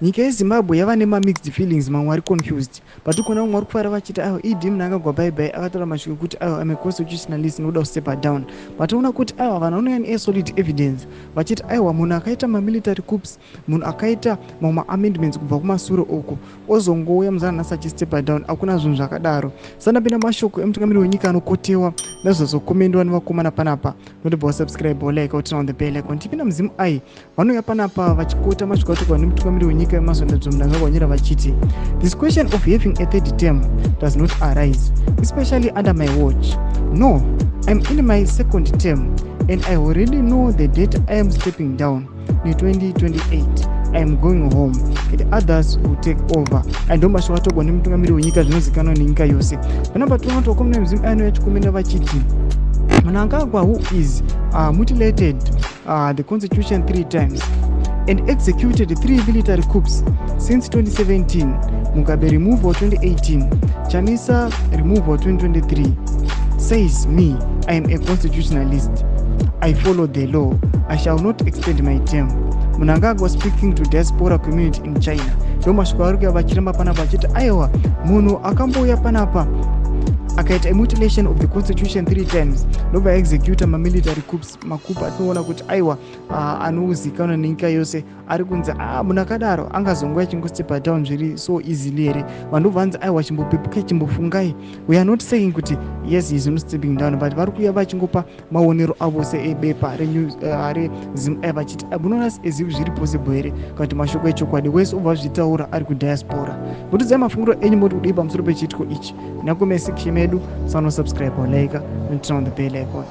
nyika yeZimbabwe yava nema-mixed feelings, mamwe ari confused. But kuna umwe ari kufara vachiti aiwa idi Mnangagwa bye bye akataura mashoko kuti aiwa I'm a constitutionalist noda kustepa down. But una kuti aiwa vanhu vanouya nesolid evidence vachiti aiwa munhu akaita mamilitary coups, munhu akaita mamwe amendments kubva kumashure uko ozongouya muzana nhasi achistepa down, hakuna zvinhu zvakadaro. Sandapinda mashoko emutungamiri wenyika anokotewa nezvazokomendwa nevakomana panapa. Notobva wasubscribe like or turn on the bell icon. Tipinda muzimu ai vanouya panapa vachikota mashoko atogwa nemutungamiri wenyika yemazondadzo Mnangagwa nyira vachiti this question of having a third term does not arise, especially under my watch. No, I'm in my second term and I already know the date I am stepping down. In 2028 I am going home and others will take over. Ando mashoko atogwa nemutungamiri wenyika zvinozikanwa nenyika yose. Panapa tonotokomena muzimu ai anouya chikomenda vachiti Mnangagwa, who is mutilated the constitution 3 times and executed 3 military coups since 2017, Mugabe removal 2018, Chamisa removal 2023, says me, I am a constitutionalist. I follow the law. I shall not extend my term. Mnangagwa speaking to diaspora community in China. Ndo mashoko ari kuya vachiramba panapa achiti aiwa munhu akambouya panapa akaita mutilation of the constitution 3 times ndobva executa mamilitary coups, makupu atinoona kuti aiwa anozikanwa nenyika yose ari kunzi munhu akadaro angazongoya chingostepa down zviri so easily here. Vanhu vanzi aiwa chimbopepukai chimbofungai, we are not saying kuti yes he is not stepping down, but vari kuya vachingopa maonero avo seebepa rezimu ai vachiti munoona ezivi zviri possible here kuti mashoko echokwadi wese obva zvitaura ari kudiaspora. Mutudzai mafungiro enyu moti kudii pamusoro pechitiko ichi. Nakomesikshe medu, subscribe or like and turn on the bell icon.